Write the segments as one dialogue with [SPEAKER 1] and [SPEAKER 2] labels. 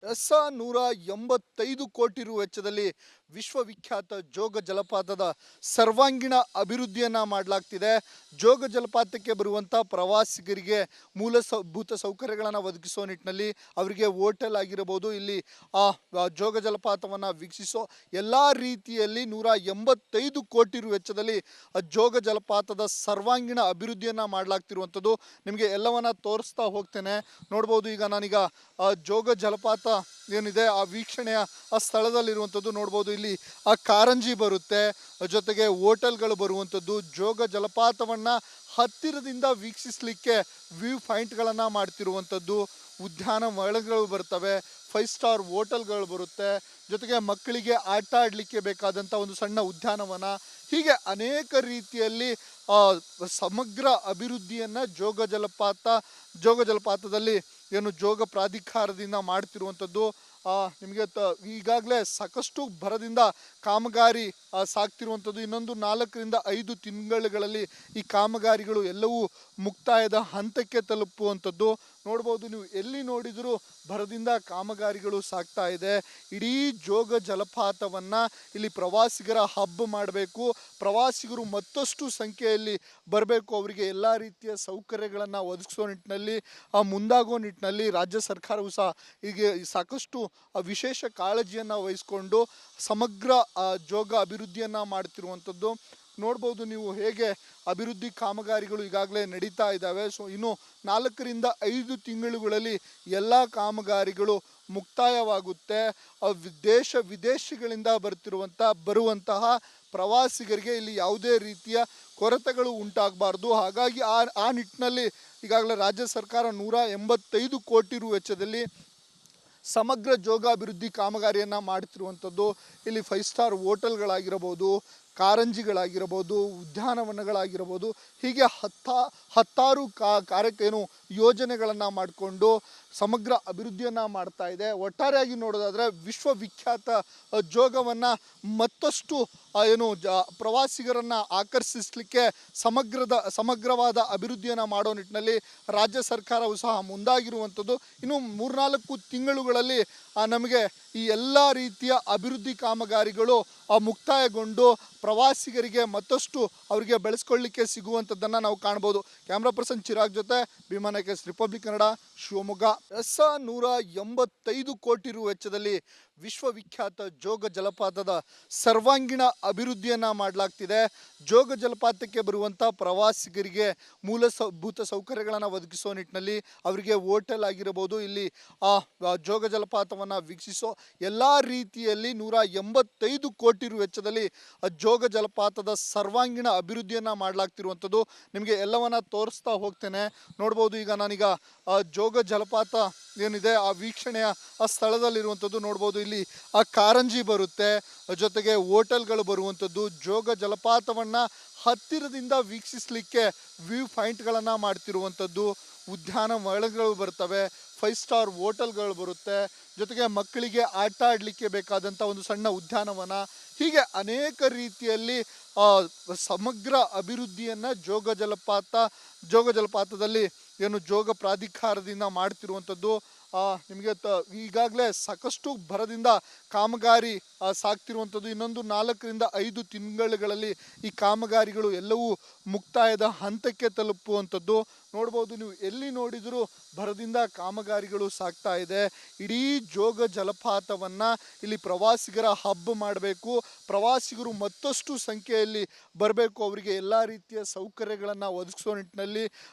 [SPEAKER 1] ಹೊಸ 185 ಕೋಟಿ ರು ವೆಚ್ಚದಲ್ಲಿ ವಿಶ್ವವಿಖ್ಯಾತ ಜೋಗ ಜಲಪಾತದ ಸರ್ವಾಂಗೀಣ ಅಭಿವೃದ್ಧಿಯನ್ನ ಮಾಡಲಾಗ್ತಿದೆ. ಜೋಗ ಜಲಪಾತಕ್ಕೆ ಬರುವಂಥ ಪ್ರವಾಸಿಗರಿಗೆ ಮೂಲಭೂತ ಸೌಕರ್ಯಗಳನ್ನು ಒದಗಿಸೋ ನಿಟ್ಟಿನಲ್ಲಿ ಅವರಿಗೆ ಹೋಟೆಲ್ ಆಗಿರಬಹುದು, ಇಲ್ಲಿ ಜೋಗ ಜಲಪಾತವನ್ನು ವೀಕ್ಷಿಸೋ ಎಲ್ಲ ರೀತಿಯಲ್ಲಿ 185 ಕೋಟಿ ರು ವೆಚ್ಚದಲ್ಲಿ ಜೋಗ ಜಲಪಾತದ ಸರ್ವಾಂಗೀಣ ಅಭಿವೃದ್ಧಿಯನ್ನ ಮಾಡಲಾಗ್ತಿರುವಂಥದ್ದು. ನಿಮಗೆ ಎಲ್ಲವನ್ನ ತೋರಿಸ್ತಾ ಹೋಗ್ತೇನೆ. ನೋಡ್ಬೋದು, ಈಗ ನಾನೀಗ ಜೋಗ ಜಲಪಾತ ಏನಿದೆ ಆ ವೀಕ್ಷಣೆಯ ಆ ಸ್ಥಳದಲ್ಲಿರುವಂಥದ್ದು ನೋಡ್ಬೋದು. ಇಲ್ಲಿ ಆ ಕಾರಂಜಿ ಬರುತ್ತೆ, ಜೊತೆಗೆ ಹೋಟೆಲ್ಗಳು ಬರುವಂಥದ್ದು, ಜೋಗ ಜಲಪಾತವನ್ನು ಹತ್ತಿರದಿಂದ ವೀಕ್ಷಿಸಲಿಕ್ಕೆ ವ್ಯೂ ಪಾಯಿಂಟ್ಗಳನ್ನು ಮಾಡ್ತಿರುವಂಥದ್ದು, ಉದ್ಯಾನವನಗಳು ಬರ್ತವೆ, 5 ಸ್ಟಾರ್ ಹೋಟೆಲ್ಗಳು ಬರುತ್ತೆ, ಜೊತೆಗೆ ಮಕ್ಕಳಿಗೆ ಆಟ ಆಡಲಿಕ್ಕೆ ಬೇಕಾದಂಥ ಒಂದು ಸಣ್ಣ ಉದ್ಯಾನವನ, ಹೀಗೆ ಅನೇಕ ರೀತಿಯಲ್ಲಿ ಸಮಗ್ರ ಅಭಿವೃದ್ಧಿಯನ್ನು ಜೋಗ ಜಲಪಾತದಲ್ಲಿ ಏನು ಜೋಗ ಪ್ರಾಧಿಕಾರದಿಂದ ಮಾಡ್ತಿರುವಂಥದ್ದು. ನಿಮಗೆ ಈಗಾಗಲೇ ಸಾಕಷ್ಟು ಭರದಿಂದ ಕಾಮಗಾರಿ ಸಾಗ್ತಿರುವಂಥದ್ದು. ಇನ್ನೊಂದು 4ರಿಂದ 5 ತಿಂಗಳುಗಳಲ್ಲಿ ಈ ಕಾಮಗಾರಿಗಳು ಎಲ್ಲವೂ ಮುಕ್ತಾಯದ ಹಂತಕ್ಕೆ ತಲುಪುವಂಥದ್ದು. ನೋಡ್ಬೋದು, ನೀವು ಎಲ್ಲಿ ನೋಡಿದರೂ ಭರದಿಂದ ಕಾಮಗಾರಿಗಳು ಸಾಗ್ತಾ ಇದೆ. ಇಡೀ ಜೋಗ ಜಲಪಾತವನ್ನು ಇಲ್ಲಿ ಪ್ರವಾಸಿಗರ ಹಬ್ ಮಾಡಬೇಕು, ಪ್ರವಾಸಿಗರು ಮತ್ತಷ್ಟು ಸಂಖ್ಯೆಯಲ್ಲಿ ಬರಬೇಕು, ಅವರಿಗೆ ಎಲ್ಲ ರೀತಿಯ ಸೌಕರ್ಯಗಳನ್ನು ಒದಗಿಸೋ ನಿಟ್ಟಿನಲ್ಲಿ ಮುಂದಾಗೋ ನಿಟ್ಟಿನಲ್ಲಿ ರಾಜ್ಯ ಸರ್ಕಾರವು ಸಹ ಹೀಗೆ ಸಾಕಷ್ಟು ವಿಶೇಷ ಕಾಳಜಿಯನ್ನು ವಹಿಸ್ಕೊಂಡು ಸಮಗ್ರ ಜೋಗ ಅಭಿವೃದ್ಧಿಯನ್ನು ಮಾಡ್ತಿರುವಂಥದ್ದು. ನೋಡ್ಬೋದು ನೀವು ಹೇಗೆ ಅಭಿವೃದ್ಧಿ ಕಾಮಗಾರಿಗಳು ಈಗಾಗಲೇ ನಡೀತಾ ಇದ್ದಾವೆ. ಸೊ ಇನ್ನು 4ರಿಂದ 5 ತಿಂಗಳುಗಳಲ್ಲಿ ಎಲ್ಲ ಕಾಮಗಾರಿಗಳು ಮುಕ್ತಾಯವಾಗುತ್ತೆ. ದೇಶ ವಿದೇಶಗಳಿಂದ ಬರುವಂತಹ ಪ್ರವಾಸಿಗರಿಗೆ ಇಲ್ಲಿ ಯಾವುದೇ ರೀತಿಯ ಕೊರತೆಗಳು ಉಂಟಾಗಬಾರ್ದು. ಹಾಗಾಗಿ ಆ ನಿಟ್ಟಿನಲ್ಲಿ ಈಗಾಗಲೇ ರಾಜ್ಯ ಸರ್ಕಾರ 185 ಕೋಟಿ ರು ವೆಚ್ಚದಲ್ಲಿ ಸಮಗ್ರ ಜೋಗ ಅಭಿವೃದ್ಧಿ ಕಾಮಗಾರಿಯನ್ನು ಮಾಡ್ತಿರುವಂಥದ್ದು. ಇಲ್ಲಿ 5 ಸ್ಟಾರ್ ಹೋಟೆಲ್ಗಳಾಗಿರಬಹುದು, ಕಾರಂಜಿಗಳಾಗಿರಬಹುದು, ಉದ್ಯಾನವನಗಳಾಗಿರಬಹುದು, ಹೀಗೆ ಹತ್ತಾರು ಯೋಜನೆಗಳನ್ನು ಮಾಡಿಕೊಂಡು ಸಮಗ್ರ ಅಭಿವೃದ್ಧಿಯನ್ನು ಮಾಡ್ತಾ ಇದೆ. ಒಟ್ಟಾರೆಯಾಗಿ ನೋಡೋದಾದರೆ ವಿಶ್ವವಿಖ್ಯಾತ ಜೋಗವನ್ನು ಮತ್ತಷ್ಟು ಪ್ರವಾಸಿಗರನ್ನು ಆಕರ್ಷಿಸಲಿಕ್ಕೆ ಸಮಗ್ರವಾದ ಅಭಿವೃದ್ಧಿಯನ್ನು ಮಾಡೋ ನಿಟ್ಟಿನಲ್ಲಿ ರಾಜ್ಯ ಸರ್ಕಾರವು ಸಹ ಮುಂದಾಗಿರುವಂಥದ್ದು. ಇನ್ನು 3-4 ತಿಂಗಳುಗಳಲ್ಲಿ ನಮಗೆ ಈ ಎಲ್ಲ ರೀತಿಯ ಅಭಿವೃದ್ಧಿ ಕಾಮಗಾರಿಗಳು ಮುಕ್ತಾಯಗೊಂಡು ಪ್ರವಾಸಿಗರಿಗೆ ಮತ್ತಷ್ಟು ಅವರಿಗೆ ಬೆಳೆಸ್ಕೊಳ್ಳಿಕ್ಕೆ ಸಿಗುವಂಥದ್ದನ್ನು ನಾವು ಕಾಣ್ಬೋದು. ಕ್ಯಾಮ್ರಾ ಪರ್ಸನ್ ಚಿರಾಗ್ ಜೊತೆ ಭೀಮಾ ರಿಪಬ್ಲಿಕ್ ಕನ್ನಡ, ಶಿವಮೊಗ್ಗ. ಹೊಸ 185 ಕೋಟಿ ರು ವೆಚ್ಚದಲ್ಲಿ ವಿಶ್ವವಿಖ್ಯಾತ ಜೋಗ ಜಲಪಾತದ ಸರ್ವಾಂಗೀಣ ಅಭಿವೃದ್ಧಿಯನ್ನು ಮಾಡಲಾಗ್ತಿದೆ. ಜೋಗ ಜಲಪಾತಕ್ಕೆ ಬರುವಂಥ ಪ್ರವಾಸಿಗರಿಗೆ ಮೂಲಭೂತ ಸೌಕರ್ಯಗಳನ್ನು ಒದಗಿಸೋ ನಿಟ್ಟಿನಲ್ಲಿ ಅವರಿಗೆ ಹೋಟೆಲ್ ಆಗಿರಬಹುದು, ಇಲ್ಲಿ ಜೋಗ ಜಲಪಾತವನ್ನು ವೀಕ್ಷಿಸೋ ಎಲ್ಲ ರೀತಿಯಲ್ಲಿ 185 ಕೋಟಿ ರು ವೆಚ್ಚದಲ್ಲಿ ಜೋಗ ಜಲಪಾತದ ಸರ್ವಾಂಗೀಣ ಅಭಿವೃದ್ಧಿಯನ್ನು ಮಾಡಲಾಗ್ತಿರುವಂಥದ್ದು. ನಿಮಗೆ ಎಲ್ಲವನ್ನ ತೋರಿಸ್ತಾ ಹೋಗ್ತೇನೆ. ನೋಡ್ಬೋದು, ಈಗ ನಾನೀಗ ಜೋಗ ಜಲಪಾತ ಏನಿದೆ ಆ ವೀಕ್ಷಣೆಯ ಆ ಸ್ಥಳದಲ್ಲಿರುವಂಥದ್ದು ನೋಡ್ಬೋದು. ಇಲ್ಲಿ ಆ ಕಾರಂಜಿ ಬರುತ್ತೆ, ಜೊತೆಗೆ ಹೋಟೆಲ್ಗಳು ಬರುವಂಥದ್ದು, ಜೋಗ ಜಲಪಾತವನ್ನು ಹತ್ತಿರದಿಂದ ವೀಕ್ಷಿಸಲಿಕ್ಕೆ ವ್ಯೂ ಪಾಯಿಂಟ್ಗಳನ್ನು ಮಾಡ್ತಿರುವಂಥದ್ದು, ಉದ್ಯಾನವನಗಳು ಬರ್ತವೆ, 5 ಸ್ಟಾರ್ ಹೋಟೆಲ್ಗಳು ಬರುತ್ತೆ, ಜೊತೆಗೆ ಮಕ್ಕಳಿಗೆ ಆಟ ಆಡಲಿಕ್ಕೆ ಬೇಕಾದಂಥ ಒಂದು ಸಣ್ಣ ಉದ್ಯಾನವನ, ಹೀಗೆ ಅನೇಕ ರೀತಿಯಲ್ಲಿ ಸಮಗ್ರ ಅಭಿವೃದ್ಧಿಯನ್ನು ಜೋಗ ಜಲಪಾತದಲ್ಲಿ ಏನು ಜೋಗ ಪ್ರಾಧಿಕಾರದಿಂದ ಮಾಡ್ತಿರುವಂಥದ್ದು. ನಿಮಗೆ ಈಗಾಗಲೇ ಸಾಕಷ್ಟು ಭರದಿಂದ ಕಾಮಗಾರಿ ಸಾಗ್ತಿರುವಂಥದ್ದು. ಇನ್ನೊಂದು 4ರಿಂದ 5 ತಿಂಗಳುಗಳಲ್ಲಿ ಈ ಕಾಮಗಾರಿಗಳು ಎಲ್ಲವೂ ಮುಕ್ತಾಯದ ಹಂತಕ್ಕೆ ತಲುಪುವಂಥದ್ದು. ನೋಡ್ಬೋದು, ನೀವು ಎಲ್ಲಿ ನೋಡಿದರೂ ಭರದಿಂದ ಕಾಮಗಾರಿಗಳು ಸಾಗ್ತಾ ಇದೆ. ಇಡೀ ಜೋಗ ಜಲಪಾತವನ್ನು ಇಲ್ಲಿ ಪ್ರವಾಸಿಗರ ಹಬ್ ಮಾಡಬೇಕು, ಪ್ರವಾಸಿಗರು ಮತ್ತಷ್ಟು ಸಂಖ್ಯೆಯಲ್ಲಿ ಬರಬೇಕು, ಅವರಿಗೆ ಎಲ್ಲ ರೀತಿಯ ಸೌಕರ್ಯಗಳನ್ನು ಒದಗಿಸೋ ನಿಟ್ಟಿನಲ್ಲಿ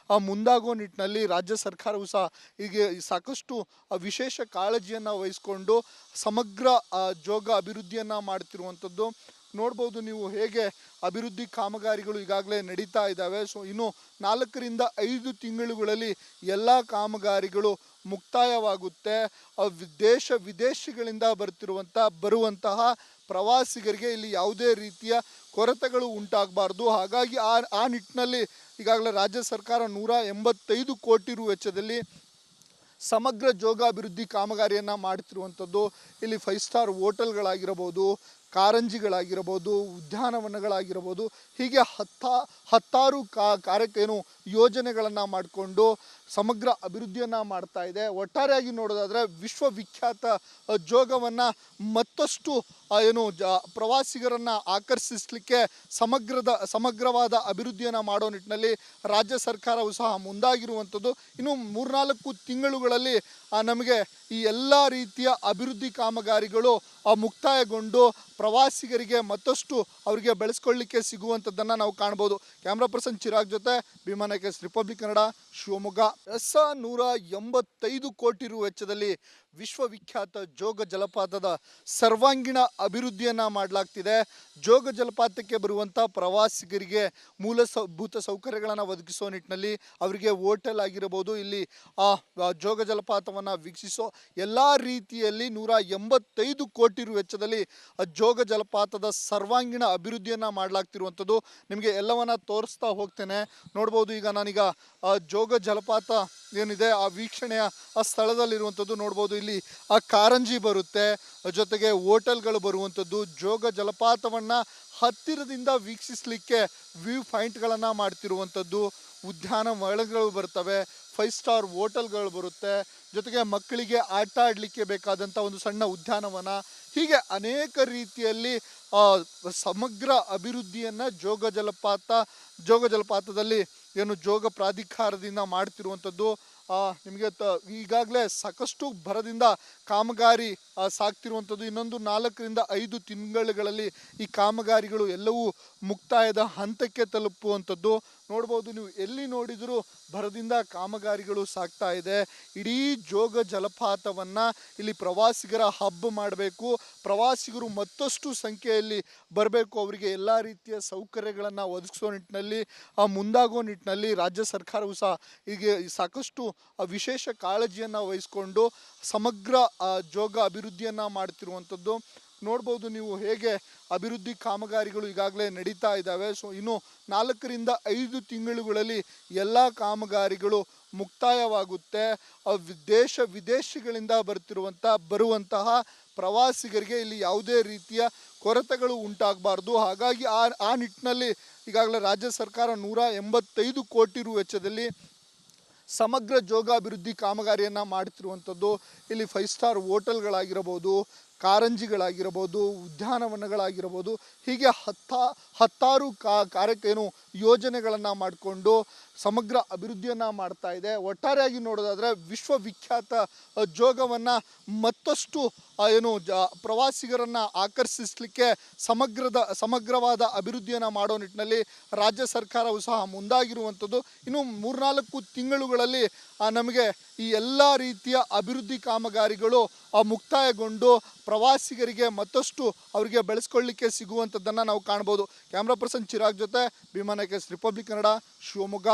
[SPEAKER 1] ಮುಂದಾಗೋ ನಿಟ್ಟಿನಲ್ಲಿ ರಾಜ್ಯ ಸರ್ಕಾರವು ಸಹ ಹೀಗೆ ಸಾಕಷ್ಟು ವಿಶೇಷ ಕಾಳಜಿಯನ್ನು ವಹಿಸ್ಕೊಂಡು ಸಮಗ್ರ ಜೋಗ ಅಭಿವೃದ್ಧಿಯನ್ನು ಮಾಡ್ತಿರುವಂಥದ್ದು. ನೋಡ್ಬೋದು, ನೀವು ಹೇಗೆ ಅಭಿವೃದ್ಧಿ ಕಾಮಗಾರಿಗಳು ಈಗಾಗಲೇ ನಡೀತಾ ಇದ್ದಾವೆ. ಸೊ ಇನ್ನು 4ರಿಂದ 5 ತಿಂಗಳುಗಳಲ್ಲಿ ಎಲ್ಲ ಕಾಮಗಾರಿಗಳು ಮುಕ್ತಾಯವಾಗುತ್ತೆ. ದೇಶ ವಿದೇಶಗಳಿಂದ ಬರುವಂತಹ ಪ್ರವಾಸಿಗರಿಗೆ ಇಲ್ಲಿ ಯಾವುದೇ ರೀತಿಯ ಕೊರತೆಗಳು ಉಂಟಾಗಬಾರ್ದು. ಹಾಗಾಗಿ ಆ ನಿಟ್ಟಿನಲ್ಲಿ ಈಗಾಗಲೇ ರಾಜ್ಯ ಸರ್ಕಾರ 185 ಕೋಟಿ ರು ವೆಚ್ಚದಲ್ಲಿ ಸಮಗ್ರ ಜೋಗ ಅಭಿವೃದ್ಧಿ ಕಾಮಗಾರಿಯನ್ನು ಮಾಡ್ತಿರುವಂಥದ್ದು. ಇಲ್ಲಿ 5 ಸ್ಟಾರ್ ಹೋಟೆಲ್ಗಳಾಗಿರಬಹುದು, ಕಾರಂಜಿಗಳಾಗಿರಬಹುದು, ಉದ್ಯಾನವನಗಳಾಗಿರಬಹುದು, ಹೀಗೆ ಹತ್ತಾರು ಯೋಜನೆಗಳನ್ನು ಮಾಡಿಕೊಂಡು ಸಮಗ್ರ ಅಭಿವೃದ್ಧಿಯನ್ನು ಮಾಡ್ತಾ ಇದೆ. ಒಟ್ಟಾರೆಯಾಗಿ ನೋಡೋದಾದರೆ ವಿಶ್ವವಿಖ್ಯಾತ ಜೋಗವನ್ನು ಮತ್ತಷ್ಟು ಪ್ರವಾಸಿಗರನ್ನು ಆಕರ್ಷಿಸಲಿಕ್ಕೆ ಸಮಗ್ರವಾದ ಅಭಿವೃದ್ಧಿಯನ್ನು ಮಾಡೋ ನಿಟ್ಟಿನಲ್ಲಿ ರಾಜ್ಯ ಸರ್ಕಾರವು ಸಹ ಮುಂದಾಗಿರುವಂಥದ್ದು. ಇನ್ನು 3-4 ತಿಂಗಳುಗಳಲ್ಲಿ ನಮಗೆ ಈ ಎಲ್ಲ ರೀತಿಯ ಅಭಿವೃದ್ಧಿ ಕಾಮಗಾರಿಗಳು ಮುಕ್ತಾಯಗೊಂಡು ಪ್ರವಾಸಿಗರಿಗೆ ಮತ್ತಷ್ಟು ಅವರಿಗೆ ಬೆಳೆಸ್ಕೊಳ್ಳಿಕ್ಕೆ ಸಿಗುವಂಥದ್ದನ್ನು ನಾವು ಕಾಣ್ಬೋದು. ಕ್ಯಾಮ್ರಾ ಪರ್ಸನ್ ಚಿರಾಗ್ ಜೊತೆ ಭೀಮಾ ನಾಯಕ್, ರಿಪಬ್ಲಿಕ್ ಕನ್ನಡ, ಶಿವಮೊಗ್ಗ. 185 ಕೋಟಿ ರು ವೆಚ್ಚದಲ್ಲಿ ವಿಶ್ವವಿಖ್ಯಾತ ಜೋಗ ಜಲಪಾತದ ಸರ್ವಾಂಗೀಣ ಅಭಿವೃದ್ಧಿಯನ್ನು ಮಾಡಲಾಗ್ತಿದೆ. ಜೋಗ ಜಲಪಾತಕ್ಕೆ ಬರುವಂಥ ಪ್ರವಾಸಿಗರಿಗೆ ಮೂಲಭೂತ ಸೌಕರ್ಯಗಳನ್ನು ಒದಗಿಸೋ ನಿಟ್ಟಿನಲ್ಲಿ ಅವರಿಗೆ ಹೋಟೆಲ್ ಆಗಿರಬಹುದು, ಇಲ್ಲಿ ಜೋಗ ಜಲಪಾತವನ್ನು ವೀಕ್ಷಿಸೋ ಎಲ್ಲ ರೀತಿಯಲ್ಲಿ 185 ಕೋಟಿ ರು ವೆಚ್ಚದಲ್ಲಿ ಜೋಗ ಜಲಪಾತದ ಸರ್ವಾಂಗೀಣ ಅಭಿವೃದ್ಧಿಯನ್ನು ಮಾಡಲಾಗ್ತಿರುವಂಥದ್ದು. ನಿಮಗೆ ಎಲ್ಲವನ್ನ ತೋರಿಸ್ತಾ ಹೋಗ್ತೇನೆ. ನೋಡ್ಬೋದು, ಈಗ ನಾನೀಗ ಜೋಗ ಜಲಪಾತ ಏನಿದೆ ಆ ವೀಕ್ಷಣೆಯ ಆ ಸ್ಥಳದಲ್ಲಿರುವಂಥದ್ದು ನೋಡ್ಬೋದು. ಇಲ್ಲಿ ಕಾರಂಜಿ ಬರುತ್ತೆ, ಜೊತೆಗೆ ಹೋಟೆಲ್ಗಳು ಬರುವಂಥದ್ದು, ಜೋಗ ಜಲಪಾತವನ್ನು ಹತ್ತಿರದಿಂದ ವೀಕ್ಷಿಸಲಿಕ್ಕೆ ವ್ಯೂ ಪಾಯಿಂಟ್ಗಳನ್ನು ಮಾಡ್ತಿರುವಂಥದ್ದು, ಉದ್ಯಾನವನಗಳು ಬರ್ತವೆ, 5 ಸ್ಟಾರ್ ಹೋಟೆಲ್ಗಳು ಬರುತ್ತೆ, ಜೊತೆಗೆ ಮಕ್ಕಳಿಗೆ ಆಟ ಆಡಲಿಕ್ಕೆ ಬೇಕಾದಂಥ ಒಂದು ಸಣ್ಣ ಉದ್ಯಾನವನ, ಹೀಗೆ ಅನೇಕ ರೀತಿಯಲ್ಲಿ ಸಮಗ್ರ ಅಭಿವೃದ್ಧಿಯನ್ನು ಜೋಗ ಜಲಪಾತದಲ್ಲಿ ಜೋಗ ಪ್ರಾಧಿಕಾರದಿಂದ ಮಾಡ್ತಿರುವಂಥದ್ದು. ನಿಮಗೆ ಈಗಾಗಲೇ ಸಾಕಷ್ಟು ಭರದಿಂದ ಕಾಮಗಾರಿ ಸಾಗ್ತಿರುವಂಥದ್ದು. ಇನ್ನೊಂದು 4-5 ತಿಂಗಳುಗಳಲ್ಲಿ ಈ ಕಾಮಗಾರಿಗಳು ಎಲ್ಲವೂ ಮುಕ್ತಾಯದ ಹಂತಕ್ಕೆ ತಲುಪುವಂಥದ್ದು. ನೋಡ್ಬೋದು, ನೀವು ಎಲ್ಲಿ ನೋಡಿದರೂ ಭರದಿಂದ ಕಾಮಗಾರಿಗಳು ಸಾಗ್ತಾ ಇದೆ. ಇಡೀ ಜೋಗ ಜಲಪಾತವನ್ನು ಇಲ್ಲಿ ಪ್ರವಾಸಿಗರ ಹಬ್ ಮಾಡಬೇಕು, ಪ್ರವಾಸಿಗರು ಮತ್ತಷ್ಟು ಸಂಖ್ಯೆಯಲ್ಲಿ ಬರಬೇಕು, ಅವರಿಗೆ ಎಲ್ಲ ರೀತಿಯ ಸೌಕರ್ಯಗಳನ್ನು ಒದಗಿಸೋ ನಿಟ್ಟಿನಲ್ಲಿ ಮುಂದಾಗೋ ನಿಟ್ಟಿನಲ್ಲಿ ರಾಜ್ಯ ಸರ್ಕಾರವು ಸಹ ಹೀಗೆ ಸಾಕಷ್ಟು ವಿಶೇಷ ಕಾಳಜಿಯನ್ನು ವಹಿಸಿಕೊಂಡು ಸಮಗ್ರ ಜೋಗ ಅಭಿವೃದ್ಧಿಯನ್ನು ಮಾಡ್ತಿರುವಂಥದ್ದು. ನೋಡ್ಬೋದು ನೀವು ಹೇಗೆ ಅಭಿವೃದ್ಧಿ ಕಾಮಗಾರಿಗಳು ಈಗಾಗಲೇ ನಡೀತಾ ಇದ್ದಾವೆ. ಸೊ ಇನ್ನು 4-5 ತಿಂಗಳುಗಳಲ್ಲಿ ಎಲ್ಲ ಕಾಮಗಾರಿಗಳು ಮುಕ್ತಾಯವಾಗುತ್ತೆ. ವಿದೇಶಗಳಿಂದ ಬರುವಂತಹ ಪ್ರವಾಸಿಗರಿಗೆ ಇಲ್ಲಿ ಯಾವುದೇ ರೀತಿಯ ಕೊರತೆಗಳು ಉಂಟಾಗಬಾರ್ದು. ಹಾಗಾಗಿ ಆ ನಿಟ್ಟಿನಲ್ಲಿ ಈಗಾಗಲೇ ರಾಜ್ಯ ಸರ್ಕಾರ 185 ಕೋಟಿ ರು ವೆಚ್ಚದಲ್ಲಿ ಸಮಗ್ರ ಜೋಗ ಅಭಿವೃದ್ಧಿ ಕಾಮಗಾರಿಯನ್ನು ಮಾಡ್ತಿರುವಂಥದ್ದು. ಇಲ್ಲಿ 5 ಸ್ಟಾರ್ ಹೋಟೆಲ್ಗಳಾಗಿರಬಹುದು, ಕಾರಂಜಿಗಳಾಗಿರಬಹುದು, ಉದ್ಯಾನವನಗಳಾಗಿರಬಹುದು, ಹೀಗೆ ಹತ್ತಾರು ಯೋಜನೆಗಳನ್ನು ಮಾಡಿಕೊಂಡು ಸಮಗ್ರ ಅಭಿವೃದ್ಧಿಯನ್ನು ಮಾಡ್ತಾ ಇದೆ. ಒಟ್ಟಾರೆಯಾಗಿ ನೋಡೋದಾದರೆ ವಿಶ್ವವಿಖ್ಯಾತ ಜೋಗವನ್ನು ಮತ್ತಷ್ಟು ಪ್ರವಾಸಿಗರನ್ನು ಆಕರ್ಷಿಸಲಿಕ್ಕೆ ಸಮಗ್ರವಾದ ಅಭಿವೃದ್ಧಿಯನ್ನು ಮಾಡೋ ನಿಟ್ಟಿನಲ್ಲಿ ರಾಜ್ಯ ಸರ್ಕಾರವು ಸಹ ಮುಂದಾಗಿರುವಂಥದ್ದು. ಇನ್ನು 3-4 ತಿಂಗಳುಗಳಲ್ಲಿ ನಮಗೆ ಈ ಎಲ್ಲ ರೀತಿಯ ಅಭಿವೃದ್ಧಿ ಕಾಮಗಾರಿಗಳು ಮುಕ್ತಾಯಗೊಂಡು ಪ್ರವಾಸಿಗರಿಗೆ ಮತ್ತಷ್ಟು ಅವರಿಗೆ ಬೆಳೆಸ್ಕೊಳ್ಳಿಕ್ಕೆ ಸಿಗುವಂಥದ್ದನ್ನು ನಾವು ಕಾಣ್ಬೋದು. ಕ್ಯಾಮ್ರಾ ಪರ್ಸನ್ ಚಿರಾಗ್ ಜೊತೆ ಭೀಮಾ ನಾಯಕ್, ರಿಪಬ್ಲಿಕ್ ಕನ್ನಡ, ಶಿವಮೊಗ್ಗ.